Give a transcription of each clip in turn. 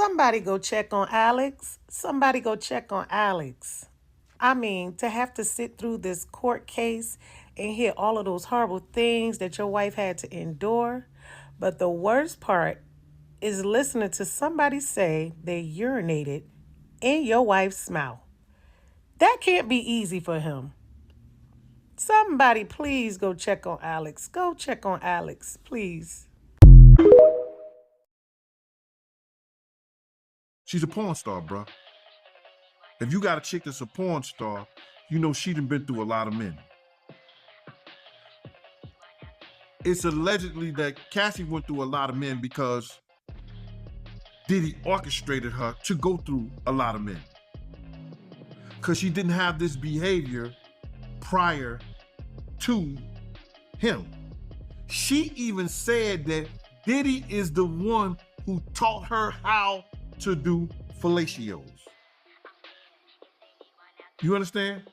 Somebody go check on Alex. Somebody go check on Alex. I mean, to have to sit through this court case and hear all of those horrible things that your wife had to endure. But the worst part is listening to somebody say they urinated in your wife's mouth. That can't be easy for him. Somebody please go check on Alex. Go check on Alex, please. She's a porn star, bro. If you got a chick that's a porn star, you know she done been through a lot of men. It's allegedly that Cassie went through a lot of men because Diddy orchestrated her to go through a lot of men. Because she didn't have this behavior prior to him. She even said that Diddy is the one who taught her how to do fellatios. You understand?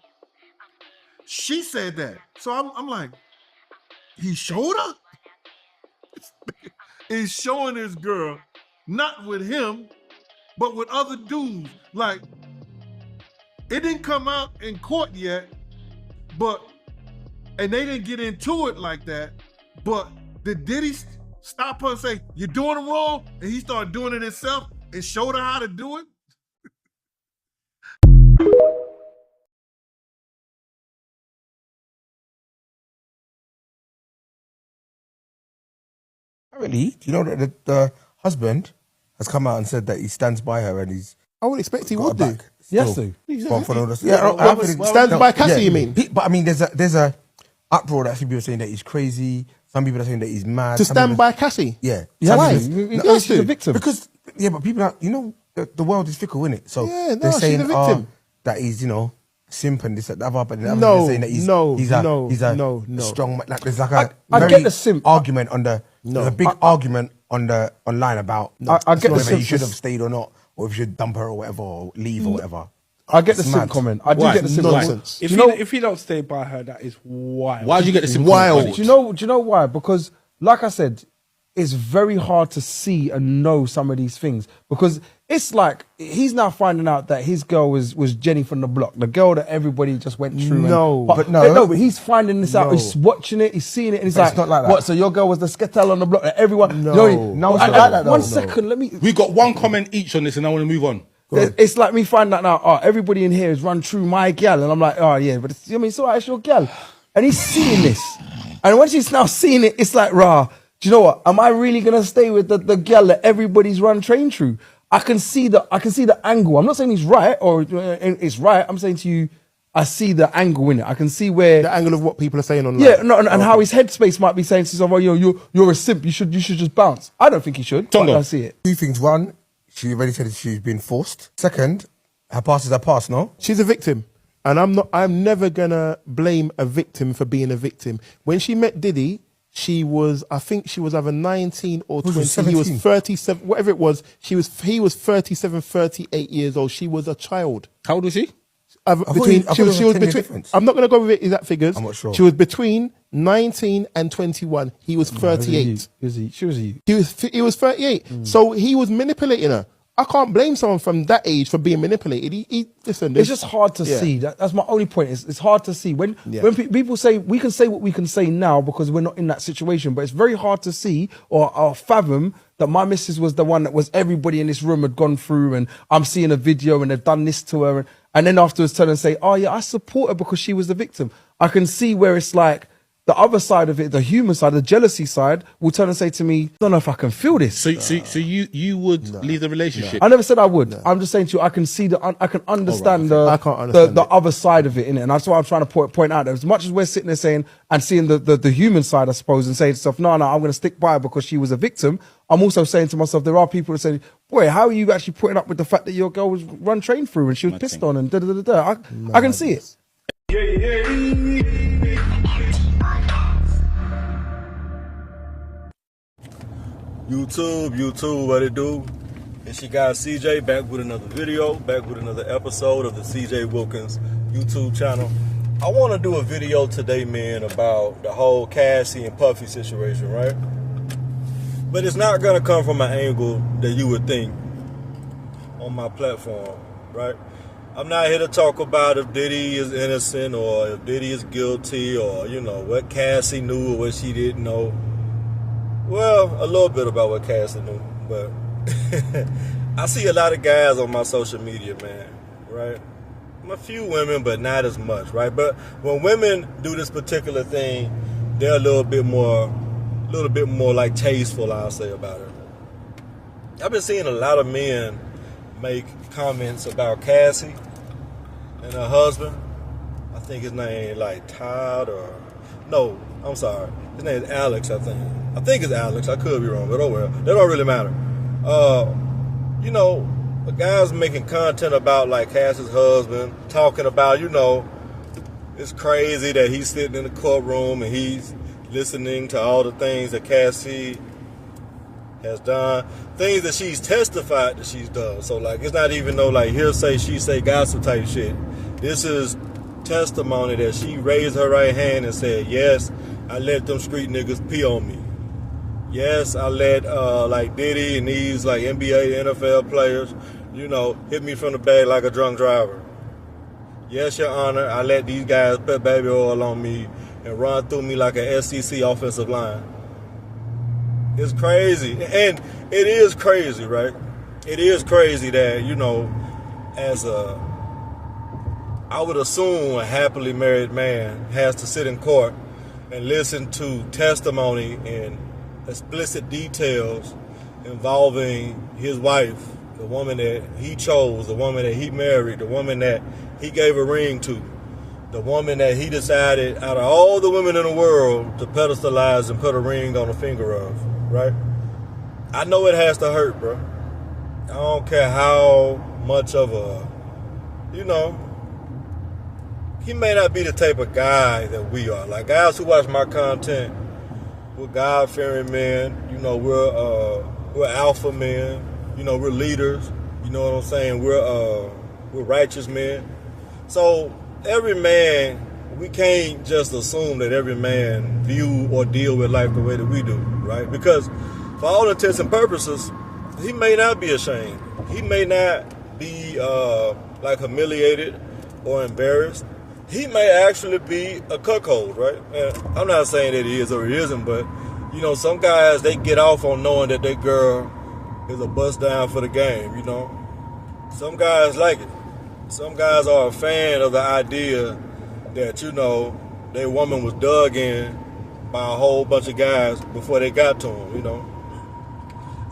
She said that. So I'm like, he showed her? He's showing this girl, not with him, but with other dudes. Like, it didn't come out in court yet, and they didn't get into it like that, but did Diddy stop her and say, you're doing it wrong? And he started doing it himself and showed her how to do it? Apparently, do you know that the husband has come out and said that he stands by her and he's. I would expect he got would her do. back Yes, still. do. For all this. Yeah, Stands by Cassie, you mean? But I mean, there's a uproar that people are saying that he's crazy. Some people are saying that he's mad. To stand by Cassie? Yeah. Why? No, She's a victim. Because, but people are, the world is fickle, isn't it? So Yeah, no, they're she's saying a victim. that he's, simp and this and that, but the No, others are saying that he's a strong man. Like, there's like a I very get the simp. argument on the, there's a big argument online about I get the whether simp. you should have stayed or not, or if you should dump her or whatever, or leave or whatever. I get the It's simp mad. comment. I do Why? get the simp Nonsense. comment. If he don't stay by her, that is wild. Why did you get the simple Wild. comment? Do you know why? Because, like I said, it's very hard to see and know some of these things. Because it's like he's now finding out that his girl was Jenny from the block, the girl that everybody just went through. But he's finding this out. He's watching it. He's seeing it, and he's But like, it's not like that. "What? So your girl was the skettle on the block that everyone?" No, it's not like that, though. One second, let me. We got one comment each on this, and I want to move on. It's like me finding out now. Everybody in here has run through my gal, and I'm like, "Oh yeah," but it's alright, it's your gal, and he's seeing this, and when she's now seeing it, it's like, "Rah, do you know what? Am I really gonna stay with the gal that everybody's run train through?" I can see the angle. I'm not saying he's right or it's right. I'm saying to you, I see the angle in it. I can see where the angle of what people are saying online. Yeah, no, and how his headspace might be saying to himself, "Oh, you're a simp. You should just bounce." I don't think he should. But I see it. Two things. One, she already said she's been forced. Second, her past is her past, no? She's a victim. And I'm never gonna blame a victim for being a victim. When she met Diddy, I think she was either 19 or 20. 17? He was 37, whatever it was. He was 37, 38 years old. She was a child. How old was she? She was between. I'm not gonna go with exact figures. I'm not sure. She was between 19 and 21. He was 38. She was a youth. He was 38. So he was manipulating her. I can't blame someone from that age for being manipulated. Listen, it's just hard to see. That's my only point. It's hard to see when people say we can say what we can say now because we're not in that situation. But it's very hard to see or fathom that my missus was the one that was everybody in this room had gone through, and I'm seeing a video and they've done this to her, and then afterwards turn and say, "Oh yeah, I support her because she was the victim." I can see where it's like. The other side of it, the human side, the jealousy side, will turn and say to me, "I don't know if I can feel this." So you would leave the relationship? I never said I would. I'm just saying to you, I can see I can understand I can't understand the other side of it, innit? And that's why I'm trying to point out that as much as we're sitting there saying and seeing the human side, I suppose, and saying to yourself, no, I'm going to stick by her because she was a victim. I'm also saying to myself, there are people that say, boy, how are you actually putting up with the fact that your girl was run train through and she was pissed on and da da da da? I can see it. YouTube, what it do? It's your guy CJ back with another video, back with another episode of the CJ Wilkins YouTube channel. I want to do a video today, man, about the whole Cassie and Puffy situation, right? But it's not going to come from an angle that you would think. on my platform, right? I'm not here to talk about if Diddy is innocent or if Diddy is guilty or, you know, what Cassie knew or what she didn't know. Well, a little bit about what Cassie knew, but I see a lot of guys on my social media, man, right? A few women, but not as much, right? But when women do this particular thing, they're a little bit more like tasteful, I'll say, about it. I've been seeing a lot of men make comments about Cassie and her husband. I think his name like Todd or no, I'm sorry. His name is Alex, I think. I think it's Alex. I could be wrong, but oh well. That don't really matter. You know, the guy's making content about like Cassie's husband, talking about, you know, it's crazy that he's sitting in the courtroom and he's listening to all the things that Cassie has done, things that she's testified that she's done. So like, it's not even no like hearsay, she say gossip type shit. This is testimony that she raised her right hand and said, yes, I let them street niggas pee on me. Yes, I let like Diddy and these like NBA, NFL players, you know, hit me from the back like a drunk driver. Yes, Your Honor, I let these guys put baby oil on me and run through me like an SEC offensive line. It's crazy. And it is crazy, right? It is crazy that, you know, I would assume a happily married man has to sit in court and listen to testimony and explicit details involving his wife, the woman that he chose, the woman that he married, the woman that he gave a ring to, the woman that he decided out of all the women in the world to pedestalize and put a ring on the finger of, right? I know it has to hurt, bro. I don't care how much of a, you know, he may not be the type of guy that we are. Like guys who watch my content, we're God-fearing men. You know, we're alpha men. You know, we're leaders. You know what I'm saying? We're righteous men. So every man, we can't just assume that every man view or deal with life the way that we do, right? Because for all intents and purposes, he may not be ashamed. He may not be like humiliated or embarrassed. He may actually be a cuckold, right? And I'm not saying that he is or he isn't, but you know, some guys, they get off on knowing that their girl is a bust down for the game, you know? Some guys like it. Some guys are a fan of the idea that, you know, their woman was dug in by a whole bunch of guys before they got to them, you know?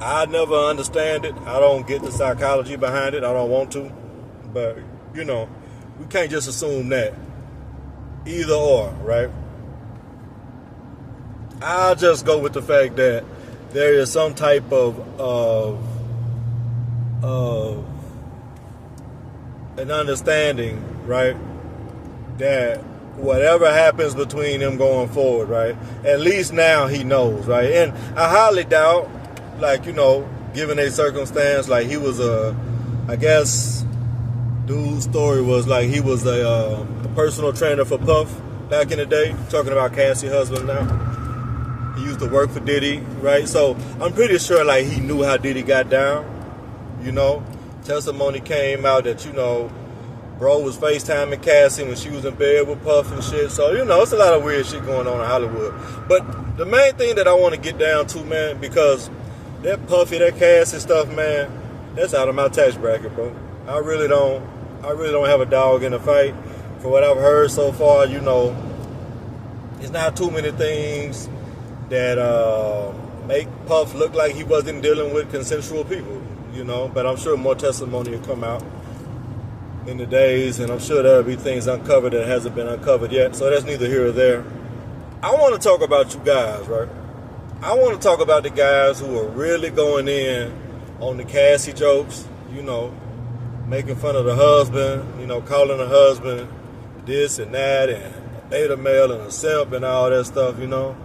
I never understand it. I don't get the psychology behind it. I don't want to. But, you know, we can't just assume that. Either or, right? I'll just go with the fact that there is some type of an understanding, right, that whatever happens between them going forward, right, at least now he knows, right? And I highly doubt, like, you know, given a circumstance, like he was I guess dude's story was like he was a personal trainer for Puff back in the day, talking about Cassie's husband now. He used to work for Diddy, right? So I'm pretty sure like he knew how Diddy got down, you know. Testimony came out that, you know, bro was FaceTiming Cassie when she was in bed with Puff and shit. So, you know, it's a lot of weird shit going on in Hollywood. But the main thing that I want to get down to, man, because that Puffy, that Cassie stuff, man, that's out of my tax bracket, bro. I really don't have a dog in the fight. For what I've heard so far, you know, it's not too many things that make Puff look like he wasn't dealing with consensual people, you know. But I'm sure more testimony will come out in the days, and I'm sure there'll be things uncovered that hasn't been uncovered yet. So that's neither here or there. I want to talk about you guys, right? I want to talk about the guys who are really going in on the Cassie jokes, you know, making fun of the husband, you know, calling the husband this and that, and a beta male and a simp and all that stuff, you know.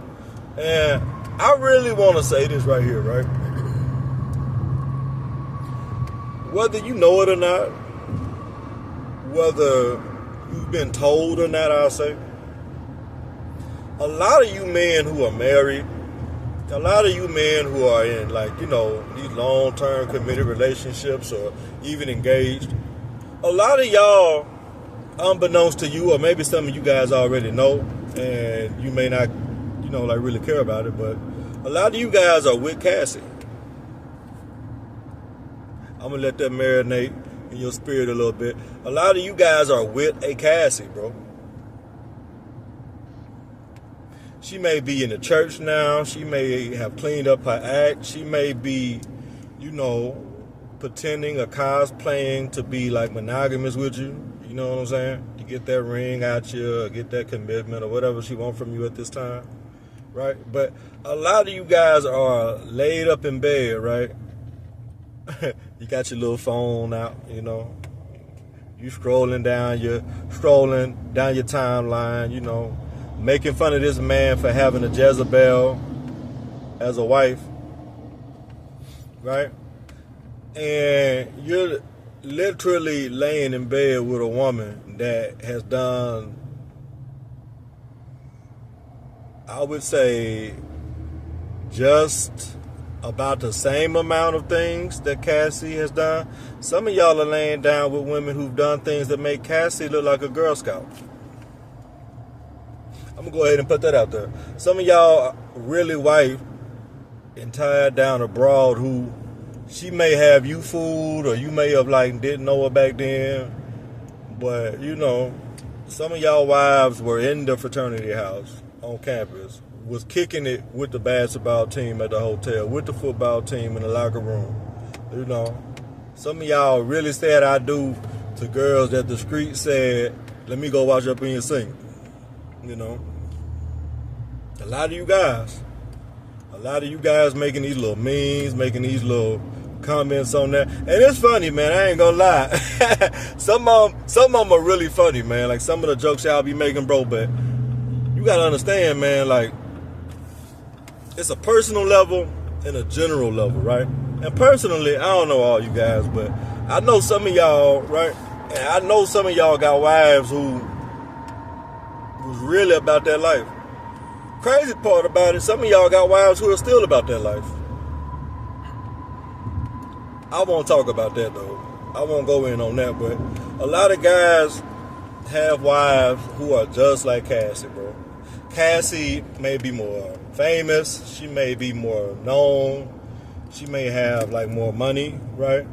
And I really want to say this right here, right? Whether you know it or not, whether you've been told or not, I'll say, a lot of you men who are married a lot of you men who are in, like, you know, these long-term committed relationships or even engaged, a lot of y'all, unbeknownst to you, or maybe some of you guys already know, and you may not, you know, like really care about it, but a lot of you guys are with Cassie. I'm gonna let that marinate in your spirit a little bit. A lot of you guys are with a Cassie, bro. She may be in the church now. She may have cleaned up her act. She may be, you know, pretending or cosplaying to be like monogamous with you. You know what I'm saying? To get that ring out you, or get that commitment, or whatever she wants from you at this time, right? But a lot of you guys are laid up in bed, right? You got your little phone out, you know. You scrolling down your timeline, you know, making fun of this man for having a Jezebel as a wife, right? And you're literally laying in bed with a woman that has done, I would say, just about the same amount of things that Cassie has done. Some of y'all are laying down with women who've done things that make Cassie look like a Girl Scout. I'm gonna go ahead and put that out there. Some of y'all really wife and tied down a broad who she may have you fooled, or you may have like didn't know her back then. But you know, some of y'all wives were in the fraternity house on campus, was kicking it with the basketball team at the hotel, with the football team in the locker room. You know, some of y'all really said I do to girls that the street said, let me go wash up in your sink. You know, a lot of you guys making these little memes, making these little comments on that. And it's funny, man, I ain't gonna lie. Some of them are really funny, man. Like some of the jokes y'all be making, bro, but you gotta understand, man, like, it's a personal level and a general level, right? And personally, I don't know all you guys, but I know some of y'all, right? And I know some of y'all got wives who was really about that life. Crazy part about it, some of y'all got wives who are still about that life. I won't talk about that, though. I won't go in on that, but a lot of guys have wives who are just like Cassie, bro. Cassie may be more famous. She may be more known. She may have like more money, right?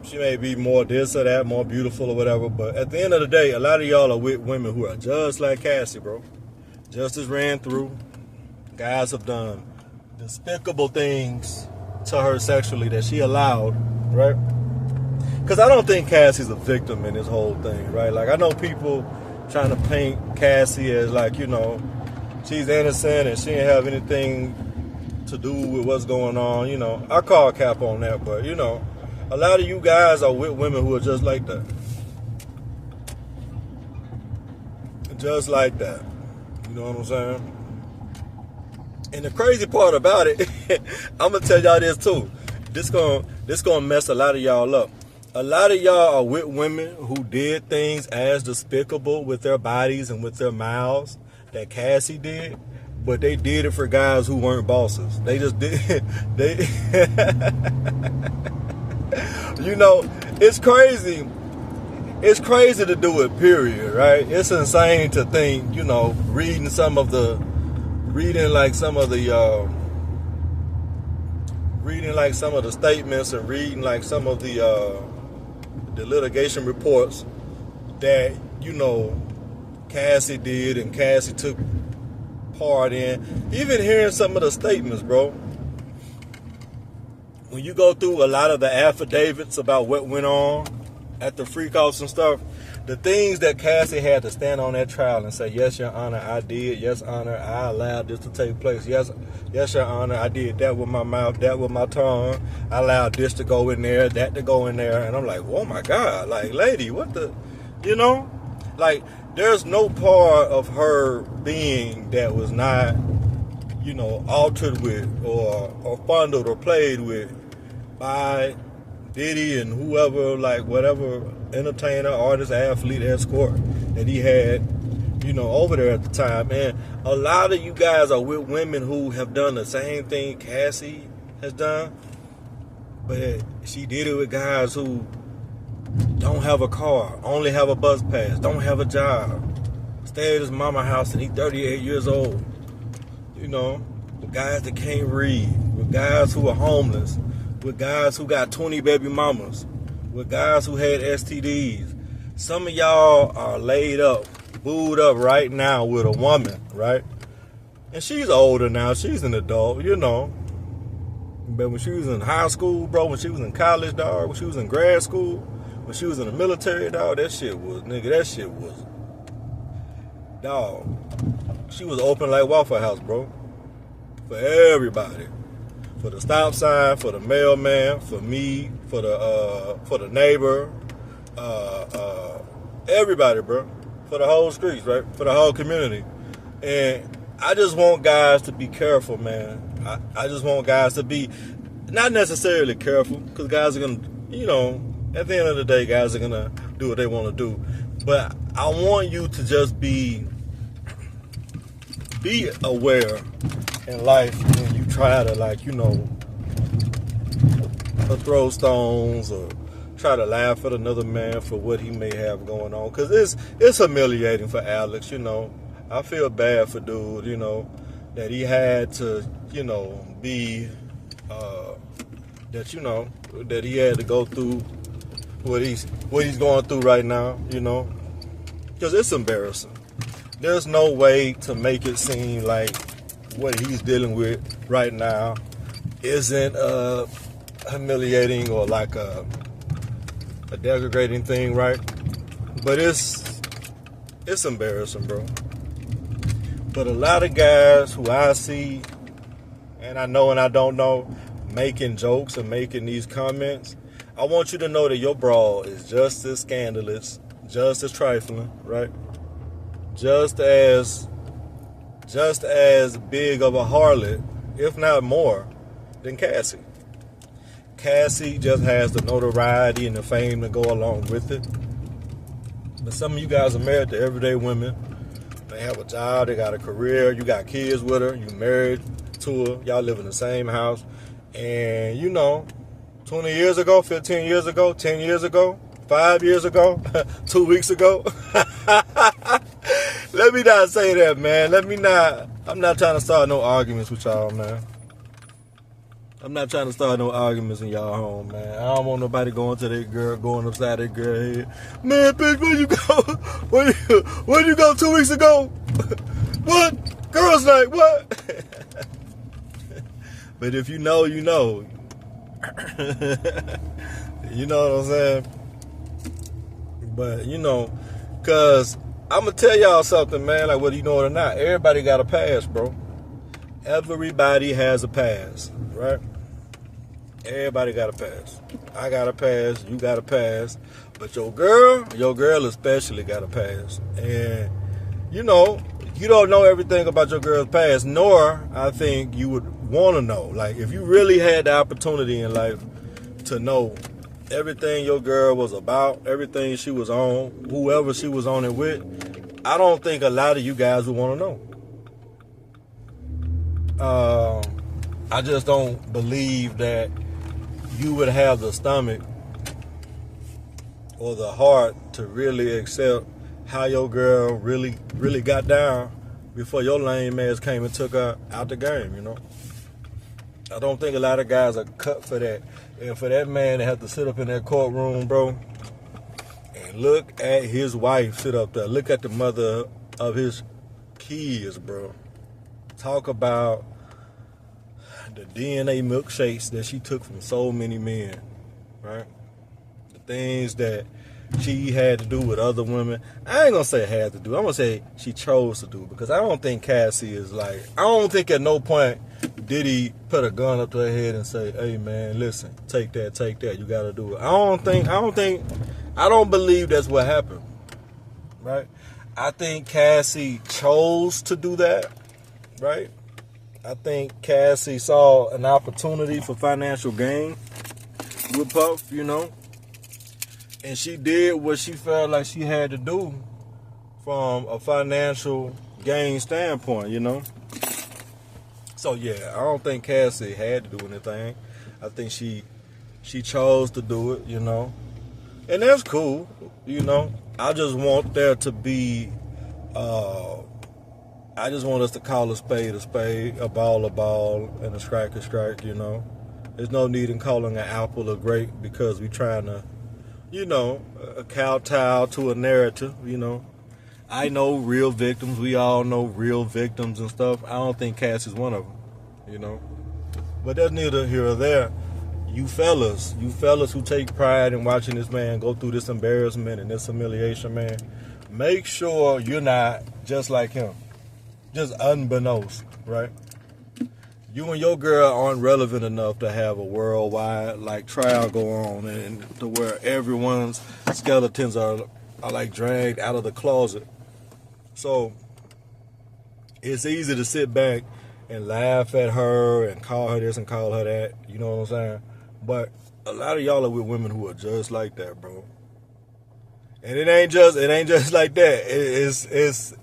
She may be more this or that, more beautiful or whatever. But at the end of the day, a lot of y'all are with women who are just like Cassie, bro. Just as ran through. Guys have done despicable things to her sexually that she allowed, right? Because I don't think Cassie's a victim in this whole thing, right? Like, I know people trying to paint Cassie as like, you know, she's innocent and she didn't have anything to do with what's going on, you know. I call cap on that, but, you know, a lot of you guys are with women who are just like that. Just like that. You know what I'm saying? And the crazy part about it, I'm going to tell y'all this too. This gonna mess a lot of y'all up. A lot of y'all are with women who did things as despicable with their bodies and with their mouths that Cassie did, but they did it for guys who weren't bosses. They just did. You know, it's crazy. It's crazy to do it, period, right? It's insane to think, you know, reading like some of the statements and reading like some of the litigation reports that, you know, Cassie did and Cassie took part in. Even hearing some of the statements, bro. When you go through a lot of the affidavits about what went on at the freak-offs and stuff, the things that Cassie had to stand on that trial and say, yes, Your Honor, I did. Yes, Honor, I allowed this to take place. Yes, Your Honor, I did that with my mouth, that with my tongue. I allowed this to go in there, that to go in there. And I'm like, oh, my God. Like, lady, what the, you know? Like, there's no part of her being that was not, you know, altered with or fondled or played with by Diddy and whoever, like whatever entertainer, artist, athlete, escort that he had over there at the time. And a lot of you guys are with women who have done the same thing Cassie has done. But she did it with guys who don't have a car, only have a bus pass, don't have a job, stay at his mama house and he's 38 years old. With guys that can't read, with guys who are homeless, with guys who got 20 baby mamas, with guys who had STDs. Some of y'all are laid up, booed up right now with a woman, right? And she's older now, she's an adult, But when she was in high school, bro, when she was in college, dog, when she was in grad school, when she was in the military, dog, that shit was, dog. She was open like Waffle House, bro. For everybody. For the stop sign, for the mailman, for me, for the neighbor, everybody, bro. For the whole streets, right? For the whole community. And I just want guys to be careful, man. I just want guys to be not necessarily careful, because guys are going to, at the end of the day, guys are going to do what they want to do. But I want you to just be aware in life when you try to, throw stones or try to laugh at another man for what he may have going on. Because it's humiliating for Alex, I feel bad for dude, that he had to, be, that he had to go through what he's going through right now, because it's embarrassing. There's no way to make it seem like what he's dealing with right now isn't humiliating or like a degrading thing, right? But it's embarrassing, bro. But a lot of guys who I see, and I know and I don't know, making jokes and making these comments, I want you to know that your bra is just as scandalous, just as trifling, right? Just as big of a harlot, if not more, than Cassie. Cassie just has the notoriety and the fame to go along with it. But some of you guys are married to everyday women. They have a job, they got a career, you got kids with her, you married to her, y'all live in the same house. And 20 years ago, 15 years ago, 10 years ago, 5 years ago, 2 weeks ago. Let me not say that, man. I'm not trying to start no arguments with y'all, man. I'm not trying to start no arguments in y'all home, man. I don't want nobody going to that girl, going upside that girl head. Man, bitch, where you go? Where you go 2 weeks ago? What? Girls' night, what? But if you know, you know. You know what I'm saying? But, because I'm going to tell y'all something, man, like whether you know it or not, everybody got a past, bro. Everybody has a past, right? Everybody got a past. I got a past, you got a past, but your girl especially got a past. And, you don't know everything about your girl's past, nor I think you would want to know. Like, if you really had the opportunity in life to know everything your girl was about, everything she was on, whoever she was on it with, I don't think a lot of you guys would want to know. I just don't believe that you would have the stomach or the heart to really accept how your girl really got down before your lame ass came and took her out the game, I don't think a lot of guys are cut for that. And for that man to have to sit up in that courtroom, bro, and look at his wife sit up there, look at the mother of his kids, bro. Talk about the DNA milkshakes that she took from so many men, right? The things that she had to do with other women. I ain't gonna say had to do. I'm gonna say she chose to do, because I don't think Cassie is like, I don't think at no point did he put a gun up to her head and say, hey man, listen, take that, you gotta do it. I don't believe that's what happened, right? I think Cassie chose to do that, right? I think Cassie saw an opportunity for financial gain with Puff, and she did what she felt like she had to do from a financial gain standpoint, you know. So yeah, I don't think Cassie had to do anything. I think she chose to do it, you know. And that's cool, you know. I just want there to be I just want us to call a spade, a ball, and a strike, you know. There's no need in calling an apple a grape because we trying to, you know, kowtow to a narrative, you know. I know real victims. We all know real victims and stuff. I don't think Cassie's one of them, you know. But that's neither here or there. You fellas who take pride in watching this man go through this embarrassment and this humiliation, man, make sure you're not just like him. Just unbeknownst, right? You and your girl aren't relevant enough to have a worldwide like trial go on and to where everyone's skeletons are like dragged out of the closet. So it's easy to sit back and laugh at her and call her this and call her that. You know what I'm saying? But a lot of y'all are with women who are just like that, bro. And it ain't just like that.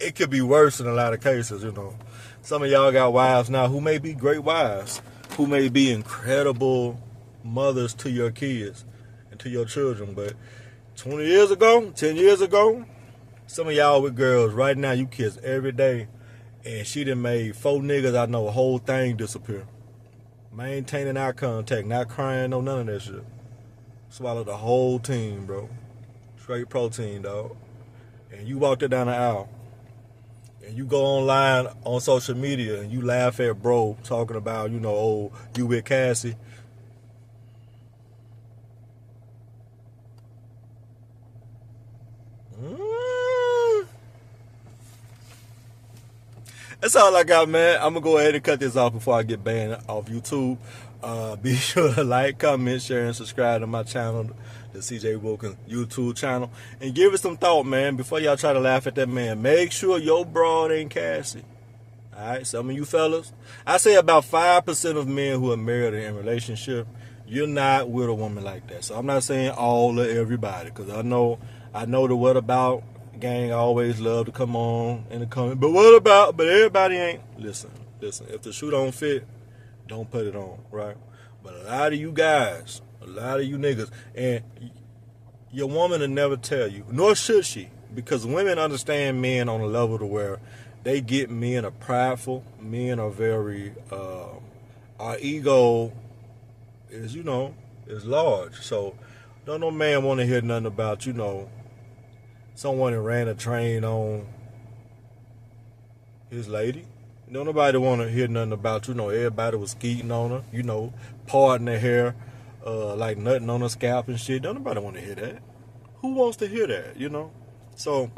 It could be worse in a lot of cases, you know. Some of y'all got wives now who may be great wives, who may be incredible mothers to your kids and to your children. But 20 years ago, 10 years ago, some of y'all with girls right now, you kiss every day, and she done made 4 niggas I know a whole thing disappear. Maintaining eye contact, not crying, no none of that shit. Swallowed the whole team, bro. Straight protein, dog. And you walked it down the aisle. And you go online on social media and you laugh at bro talking about, you know, oh, you with Cassie. That's all I got, man. I'm going to go ahead and cut this off before I get banned off YouTube. Be sure to like, comment, share, and subscribe to my channel, the CJ Wilkins YouTube channel. And give it some thought, man, before y'all try to laugh at that man. Make sure your broad ain't Cassie. All right, some of you fellas. I say about 5% of men who are married and in a relationship, you're not with a woman like that. So I'm not saying all of everybody, because I know the what about gang always love to come on in the comment. But what about, but everybody ain't. Listen, if the shoe don't fit, don't put it on, right? But a lot of you guys, a lot of you niggas, and your woman will never tell you, nor should she, because women understand men on a level to where they get men are prideful, men are very, our ego is, you know, is large. So don't no man want to hear nothing about, you know, someone that ran a train on his lady. Don't nobody want to hear nothing about, you know, everybody was skeeting on her, you know, parting their hair, like nothing on her scalp and shit. Don't nobody want to hear that. Who wants to hear that, you know? So,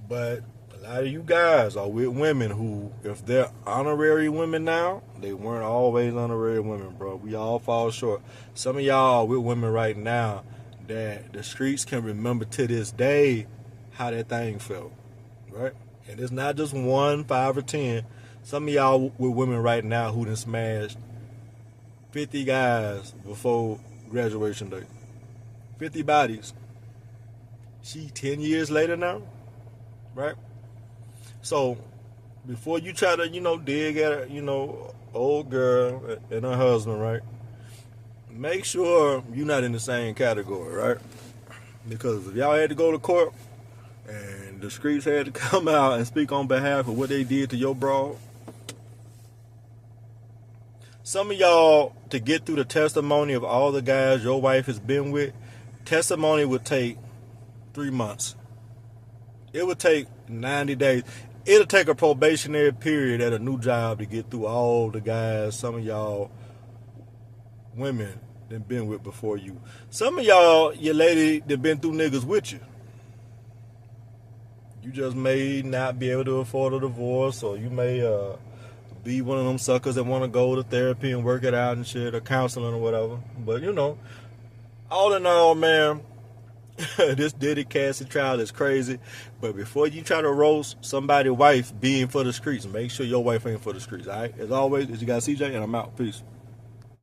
but a lot of you guys are with women who, if they're honorary women now, they weren't always honorary women, bro. We all fall short. Some of y'all are with women right now that the streets can remember to this day how that thing felt, right? And it's not just 1, 5, or 10. Some of y'all with women right now who done smashed 50 guys before graduation day. 50 bodies. She 10 years later now, right? So before you try to, you know, dig at her, you know, old girl and her husband, right? Make sure you're not in the same category, right? Because if y'all had to go to court and the streets had to come out and speak on behalf of what they did to your broad, some of y'all, to get through the testimony of all the guys your wife has been with, testimony would take 3 months. It would take 90 days. It'll take a probationary period at a new job to get through all the guys some of y'all women that been with before you. Some of y'all, your lady that been through niggas with you. You just may not be able to afford a divorce, or you may be one of them suckers that want to go to therapy and work it out and shit, or counseling or whatever. But, you know, all in all, man, this Diddy Cassie trial is crazy. But before you try to roast somebody's wife being for the streets, make sure your wife ain't for the streets, all right? As always, it's your guy CJ, and I'm out. Peace.